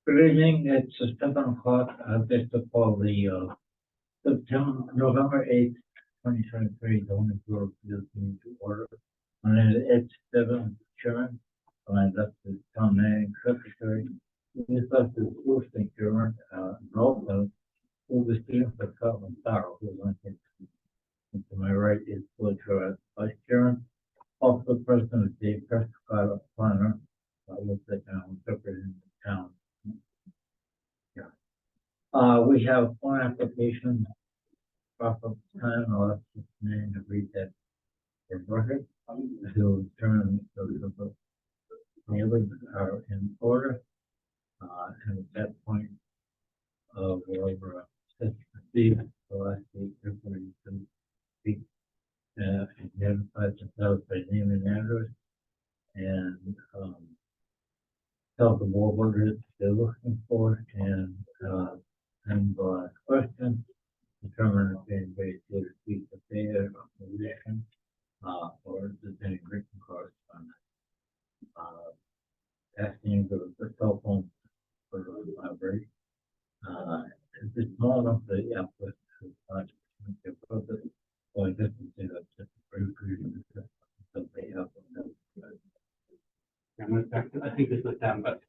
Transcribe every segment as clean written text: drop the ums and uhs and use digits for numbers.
Good evening, it's 7 o'clock, just to call the, November 8th, 2023, zoning board of appeals meeting to order. My name is Ed Stebbins, Chairman, and I left the town meeting secretary. This left the school chairman, and also, who was dealing with Scotland Farrell, who is on his, and to my right is Floyd Trout, vice chairman. Also president of Dave Prescott, planner, looks like I'm representing the town. We have one application, proper time, I'll have to name to read that for record. To determine the mailings are in order. And at that point, we're over, Steve, the last week, everybody can speak, identify themselves by name and address, and, tell the board what it is they're looking for, and question, determine if anybody should speak the data opposition, or if there's any written correspondence. Asking the cell phone for the library. It's small enough that the output is not appropriate. Well, I guess we say that's just a very brief that they have. I'm going to, I think this was down, but.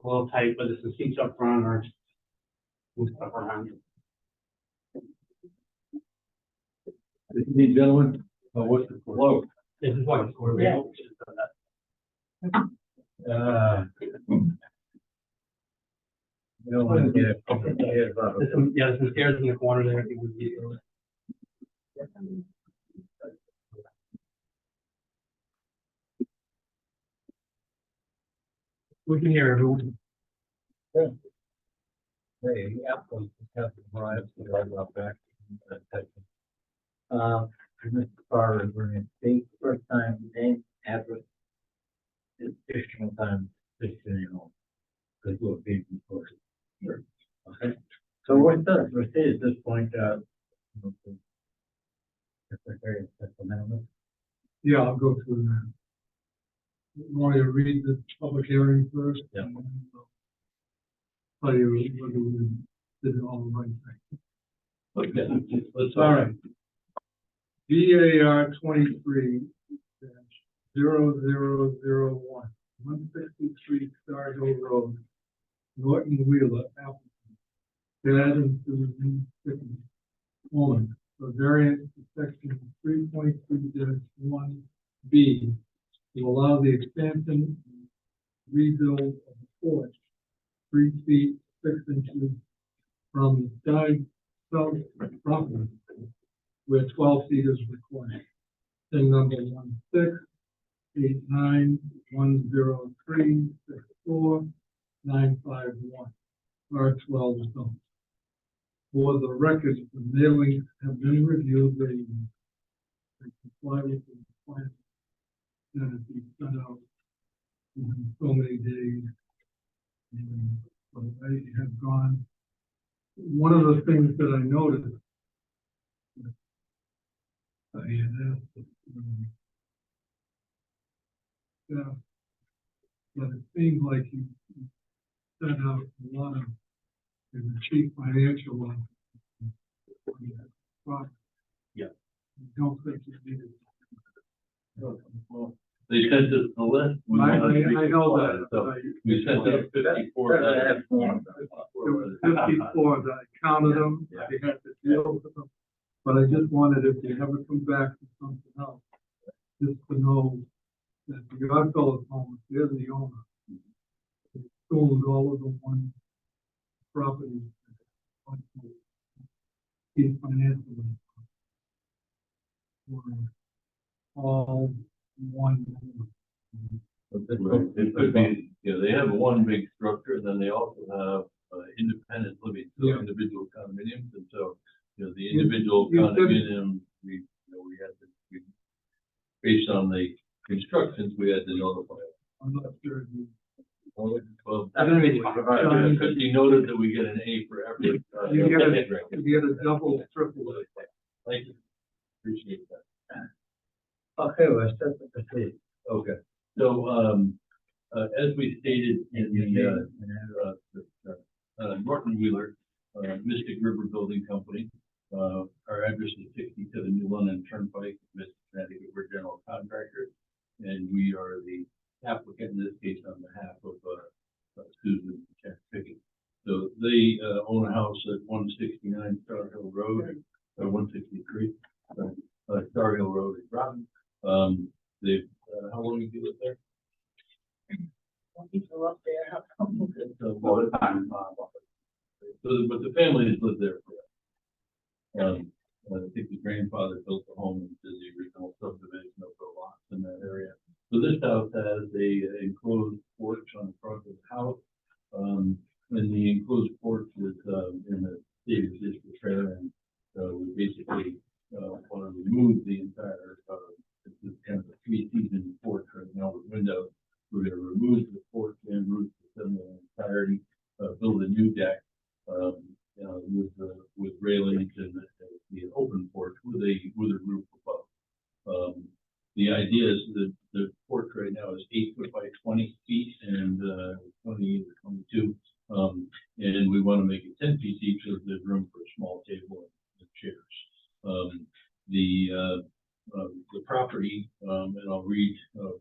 A little tight, but there's some seats up front or move stuff around. Hey, gentlemen, what's the flow? This is what it's for. Yeah. You don't want to get a couple of years out of it. There's some stairs in the corner there. I think would be. We can hear everyone. Hey, Apple just have to arrive, so right about back. Mr. Carter, we're going to speak first time name, address, additional time, additional, because we'll be recorded. Sure. Okay. So what does proceed at this point? Secretary of Amendment. Yeah, I'll go through that. Want to read the public hearing first? Yeah. And then I'll tell you whether we did all the right thing. Okay. All right. VAR 23-0001, 163 Star Hill Road, Norton Wheeler, Appleton. Adam Susan Stickman, owner, for variance to section 3.3-1B to allow the expansion and rebuild of the porch 3 feet 6 inches from the side south property, where 12 feet is required. Thing number 16891036495 R12 zone. For the record, the mailings have been reviewed, they comply with the requirements that it be sent out in so many days. And so I have gone. One of the things that I noticed, I had asked, but it seems like you sent out a lot of, the chief financial officer. Yeah. I don't think you needed. They sent us the list. I know that. So we sent it 54. There was 54 that I counted them, I had to deal with them. But I just wanted, if you ever come back to something else, just to know that the Godfellow home, they're the owner. They sold all of the one property. Chief financial all one. It could be, they have one big structure, then they also have independent living, so Yeah. individual condominiums, and so, the individual condominium, we had to, based on the instructions, we had to notify. I'm not sure. Well, That's gonna be fine. because he noted that we get an A for effort. You get a double, triple. Thank you. Appreciate that. Okay, we're set to proceed. Okay, so, as we stated in the Norton Wheeler, Mystic River Building Company, our address is 67 New London Turnpike, Mystic, Connecticut, we're general contractor, and we are the applicant in this case on behalf of, Susan Pickett. So they, own a house at 169 Star Hill Road, or 163, Star Hill Road in Groton. They've, how long have you lived there? People up there have come. All the time. So, but the family has lived there forever. I think the grandfather built the home into the original subdivision of the lots in that area. So this house has a enclosed porch on the front of the house. And the enclosed porch is, in the state of disrepair, and we basically, want to remove the entire, this is kind of a three-season porch right now with windows. We're going to remove the porch and roof system in entirety, build a new deck, with railings and the open porch with a roof above. The idea is that the porch right now is 8 foot by 20 feet and 20 or 22, and we want to make it 10 feet deep so that there's room for a small table and chairs. The property, and I'll read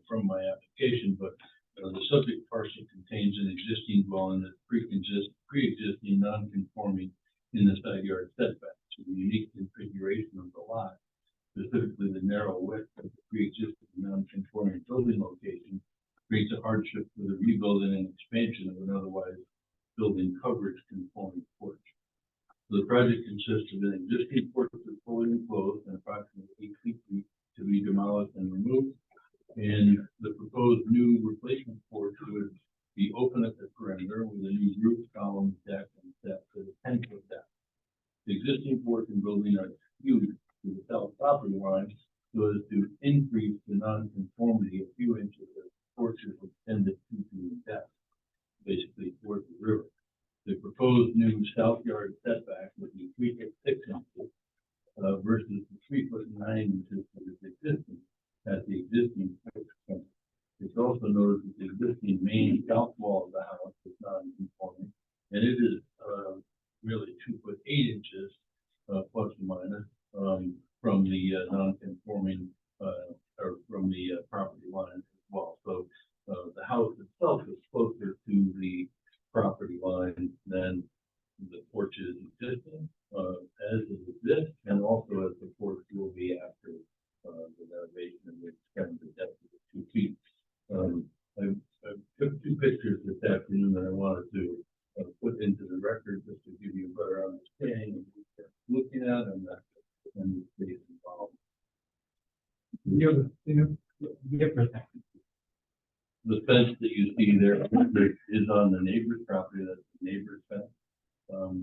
from my application, but the subject parcel contains an existing dwelling that's pre-existing non-conforming in the side yard setback. So the unique configuration of the lot, specifically the narrow width of the pre-existing non-conforming building location, creates a hardship for the rebuilding and expansion of an otherwise building coverage conforming porch. The project consists of an existing porch that's fully enclosed and approximately 8 feet deep to be demolished and removed. And the proposed new replacement porch would be open at the perimeter with a new roof, column, deck, and steps to the 10-foot depth. The existing porch and building are skewed to the south property line so as to increase the non-conformity a few inches as the porch is extended 2 feet in depth, basically towards the river. The proposed new south yard setback would be 3 foot 6 inches versus the 3 foot 9 inches that is existing at the existing fence. It's also noted that the existing main south wall of the house is non-conforming, and it is really 2 foot 8 inches plus or minus from the non-conforming or from the property line as well. So the house itself is closer to the property line than the porch is existing, as it exists, and also as the porch will be after the renovation and the extend the depth of 2 feet. I took 2 pictures this afternoon that I wanted to put into the record just to give you a better understanding of what you're looking at and the space involved. The fence that you see there is on the neighbor's property. That's the neighbor's fence.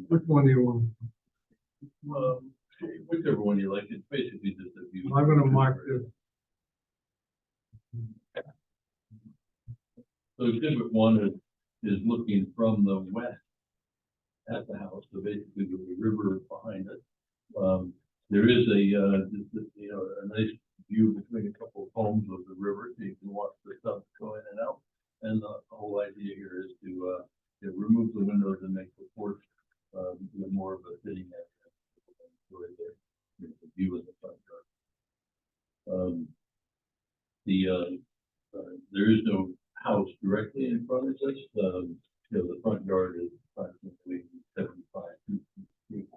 Which one do you want? Whichever one you like. It's basically just a view. I'm gonna mark this. So exhibit 1 is looking from the west at the house. So basically with the river behind it. There is a nice view between a couple of homes of the river, so you can watch the stuff go in and out. And the whole idea here is to remove the windows and make the porch more of a sitting area. The view of the front yard. There is no house directly in front of us. The front yard is approximately 75 feet.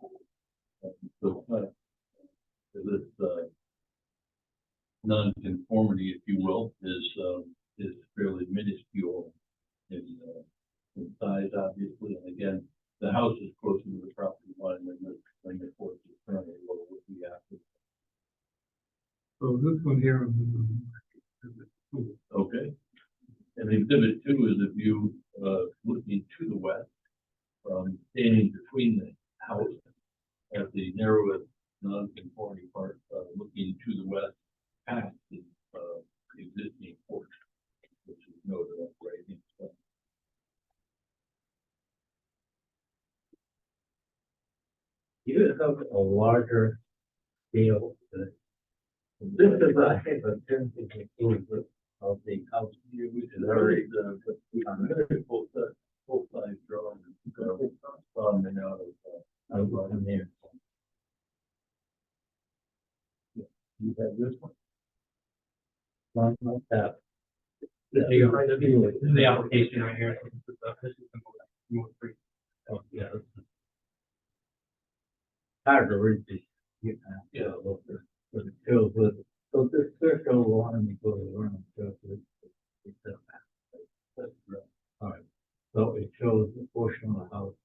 So this non-conformity, if you will, is fairly minuscule in size, obviously. And again, the house is closer to the property line than the porch is currently what it would be after. So this one here. Okay. And exhibit 2 is a view looking to the west, standing between the house at the narrowest non-conforming part, looking to the west past the existing larger scale. This is a hypothetical of the house. Which is already the, full size drawing. And out of, In there. You have this one? One like that. There you go. This is the application right here. This is the most free. Oh, yeah. Hard to read this. Yeah, look, but it shows with, so this circle line goes around, so it's a map. All right, so it shows the portion of the house.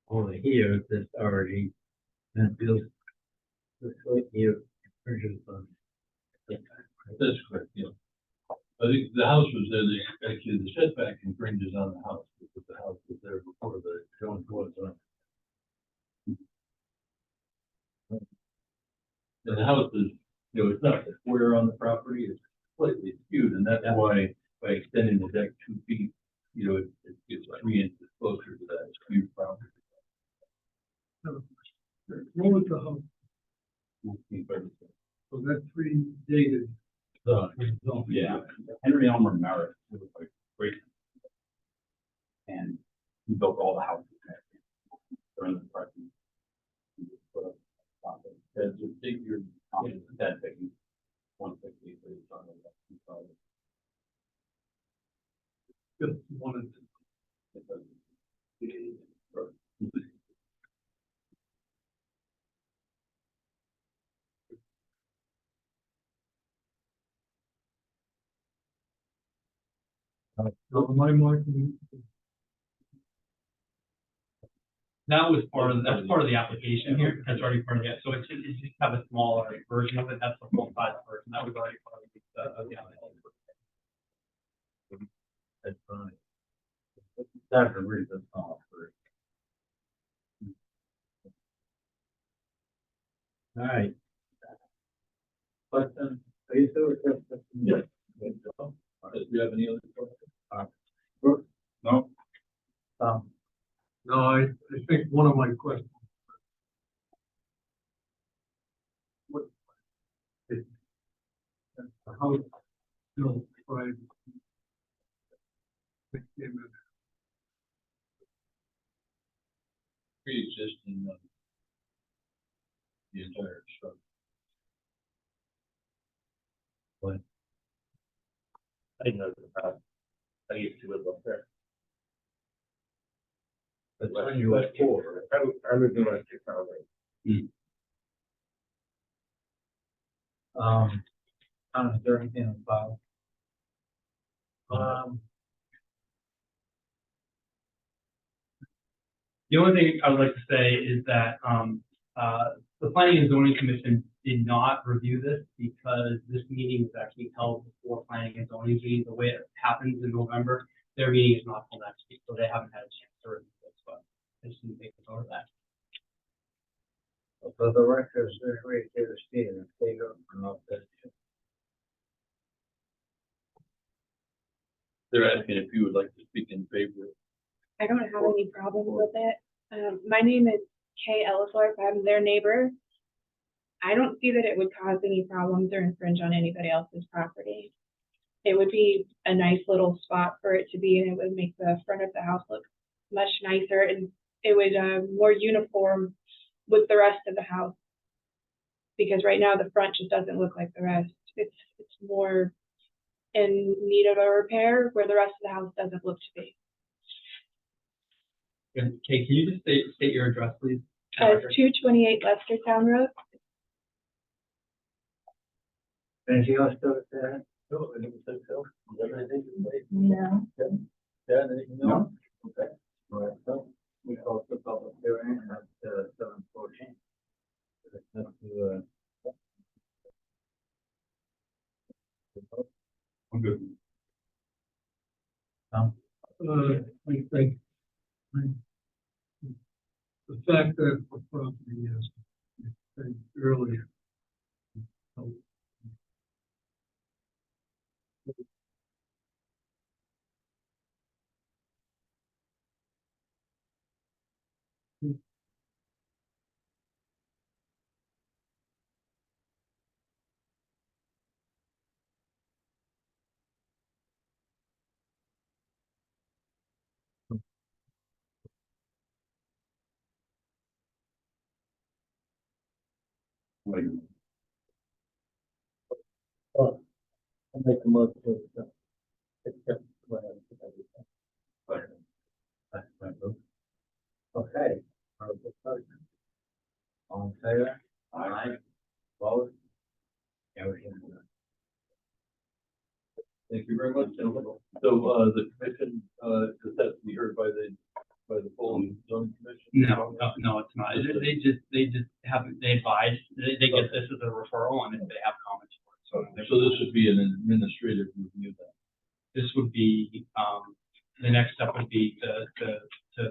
Over here, that's already, and feels, this right here, measures on. that's correct, yeah. I think the house was there, actually the setback infringes on the house, because the house was there before the showing was on. And the house is, it's not square on the property, it's slightly skewed, and that's why by extending the deck 2 feet, it gets 3 inches closer to that skewed property. What was the house? So that's predated. Yeah, Henry Elmer Merritt, it was like great. And he built all the houses during the present. That's a figure, That big, 160, so it's on the Just wanted to, my marking. That was that's part of the application here. That's already part of it. So it's just have a smaller version of it. That's the full size version. That was already part of the application. That's fine. That's a reason off for it. All right. Question, are you still with us? Yes. Do you have any other questions? Brooke? No, No, I think one of my questions. What? Is the house built by? Pre-existing, the entire structure. I didn't know that. I used to live up there. That's on your four. I lived in West County. Is there anything on file? The only thing I would like to say is that the Planning and Zoning Commission did not review this because this meeting was actually held before Planning and Zoning meeting. The way it happens in November, their meeting is not till next week, so they haven't had a chance to review this, but I just didn't take note of that. So the records, they're right there to see it, if they don't know that. They're asking if you would like to speak in favor. I don't have any problem with it. My name is Kay Ellsworth. I'm their neighbor. I don't see that it would cause any problems or infringe on anybody else's property. It would be a nice little spot for it to be, and it would make the front of the house look much nicer, and it would more uniform with the rest of the house. Because right now the front just doesn't look like the rest. It's more in need of a repair where the rest of the house doesn't look to be. Okay, can you just state your address, please? It's 228 Lestertown Road. Anything else to add? No, I don't think so. Is that anything to say? No. Dad, anything No. else? Okay. All right, so we call the public hearing at 7:14. I'm good. I think the fact that the property is said earlier. I'll make a motion to accept the plan. That's my vote. Okay. Article 13. All in favor? Aye. Opposed? Everything. Thank you very much, gentlemen. So, the commission, does that be heard by the full zoning commission? No, it's not. They just have, they advise, they get this as a referral, and if they have comments for it, so. So this would be an administrative review then? This would be, the next step would be to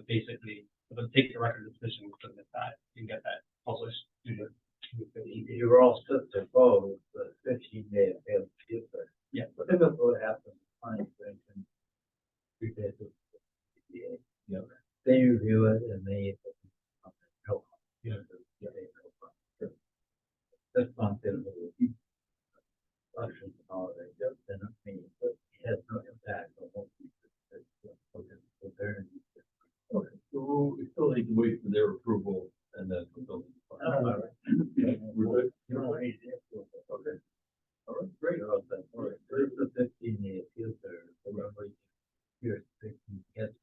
basically, take the record of decision and submit that, and get that published. You were all set to vote, but 15-day appeal. Yeah. But if it would happen, fine, they can. Prepare to. Yeah. They review it and they. Help. Yeah. That's not the. Elections and all that, they're not me, but it has no impact on what we. Okay, so we still need to wait for their approval and then. We're good? You don't need it. Okay. All right, great. All right, there's the 15-day appeal there, so everybody here, they can get it.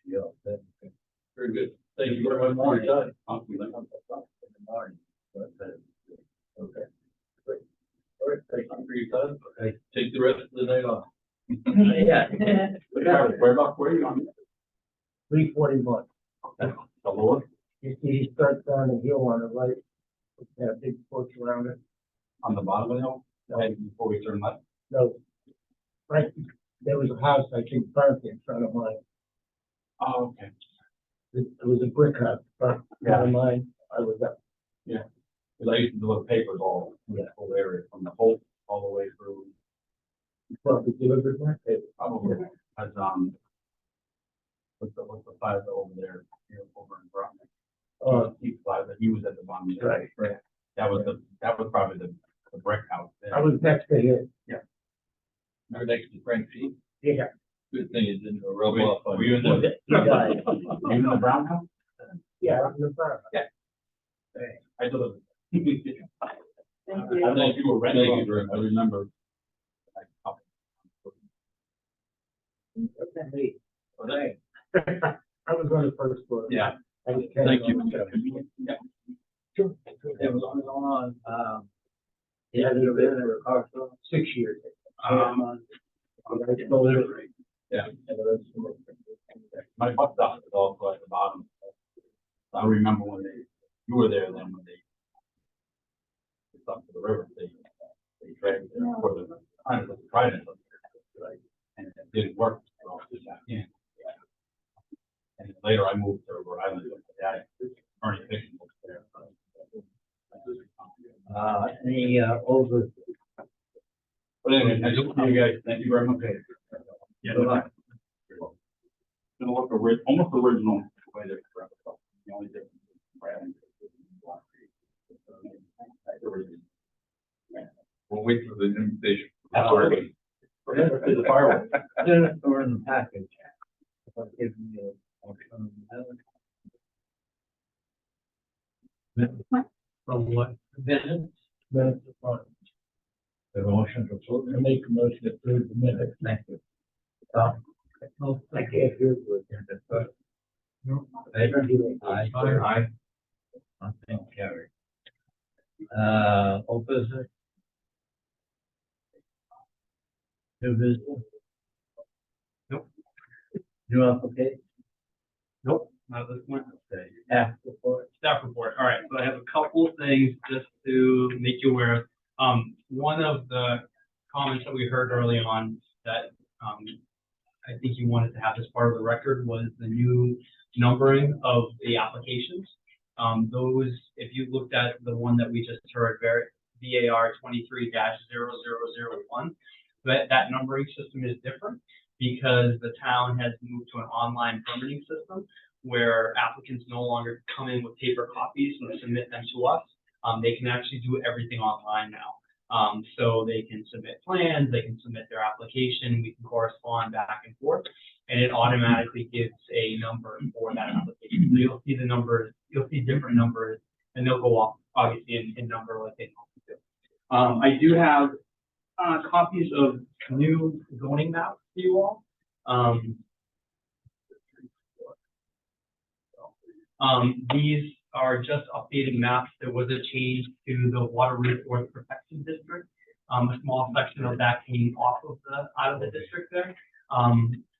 Yeah, that. Very good. Thank you very much for your time. In the morning. Okay. Great. All right, thank you for your time. Okay. Take the rest of the night off. Yeah. Where are you on? 341. The lower? You see, he starts down the hill on the right, with that big porch around it. On the bottom of the hill? And before we turn left? No, right, there was a house, I think, burnt in front of mine. Oh, okay. It was a brick house, burnt in front of mine. I was up. Because I used to deliver papers all, in that whole area, from the Hope all the way through. Probably delivered my paper. Probably, as, what's the plaza over there, over in Groton? East Plaza, he was at the bottom. Right. That was probably the brick house. I was next to him. You're next to Frank P. Yeah. Good thing it didn't rub off on Were you in you. the, He died. were you in the brown house? Yeah, I was in the front. I delivered. Thank I don't know if you were renting, Thank you very I remember. Okay. Okay. I was on the first floor. Yeah. I was Thank you. Yeah. Sure. It was on, yeah, they were in a car for 6 years. Yeah. My bus stop is also at the bottom. I remember when you were there then when it's up to the river, they dragged there for the kind of trident up there, right? And it didn't work. So I was just back in. And then later I moved to Rhode Island with my dad, Ernie Fiction was there. Any, over. But anyway, I just, you guys, thank you very much. Yeah. Good luck. Gonna look almost original way to express it. The only difference is branding. We'll wait for the invitation. Absolutely. The fireworks. Or in the package. I'll give you From what? minutes. Minutes of fun. The motion to approve. I make a motion to approve the minutes. Thank you. I can't hear you. No. Favor? Aye. Aye. Nothing carried. Old business? New business? Nope. New application? Nope, not at this point. Okay. Staff report? Staff report. All right, so I have a couple of things just to make you aware of. One of the comments that we heard early on that I think you wanted to have as part of the record was the new numbering of the applications. Those, if you looked at the one that we just heard, VAR 23-0001, that numbering system is different because the town has moved to an online permitting system where applicants no longer come in with paper copies and submit them to us. They can actually do everything online now. So they can submit plans, they can submit their application, we can correspond back and forth, and it automatically gives a number for that application. So you'll see the numbers, you'll see different numbers, and they'll go obviously in number like they normally do. I do have, copies of new zoning maps for you all. These are just updated maps. There was a change to the water resource protection district. A small section of that came off of out of the district there.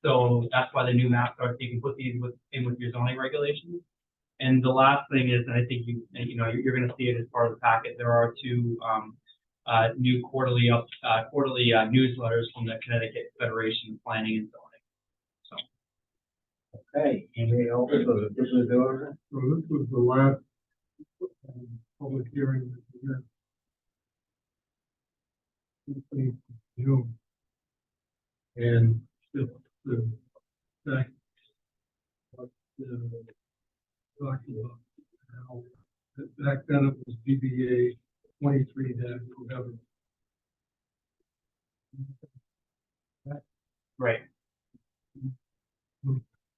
So that's why the new maps are, so you can put these in with your zoning regulations. And the last thing is, and I think you're gonna see it as part of the packet, there are two, new quarterly newsletters from the Connecticut Federation of Planning and Zoning. Okay, anything else for the business order? So this was the last public hearing that we had. In June. And just the fact what talking about how back then it was DBA 23-whatever. Right.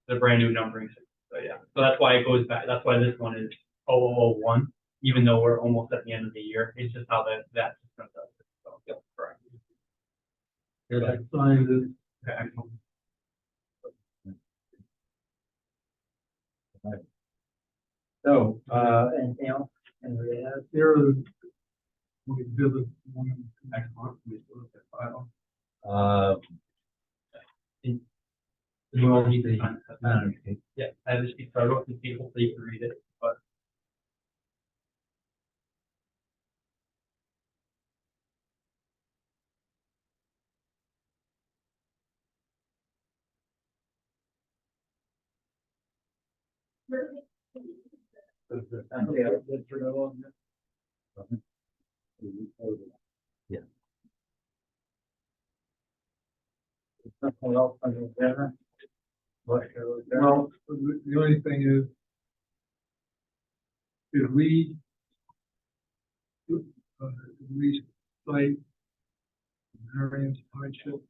The brand new numbering system. So yeah, so that's why it goes back. That's why this one is 0001, even though we're almost at the end of the year. It's just how that system does it. So yeah, correct. And I signed it. Okay, excellent. So, anything else? Anybody else? Here is we did it one. Excellent. We still look at file. You all need to sign it. Okay. Yeah, I just be started off the table so you can read it, but. Anybody else? Yeah. Something else on the agenda? Well, the only thing is, did we cite variance hardship?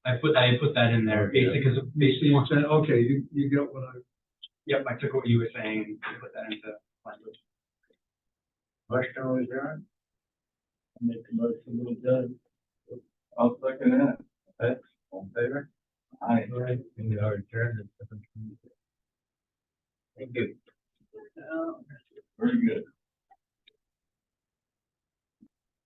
I put that in there, basically, because basically, You said, okay, you get what I. yep, I took what you were saying and put that into language. Question was there? Make a motion to adjourn. I'll second that. Okay, all in favor? Aye. All right, we are adjourned at 7:20. Thank you. Very good.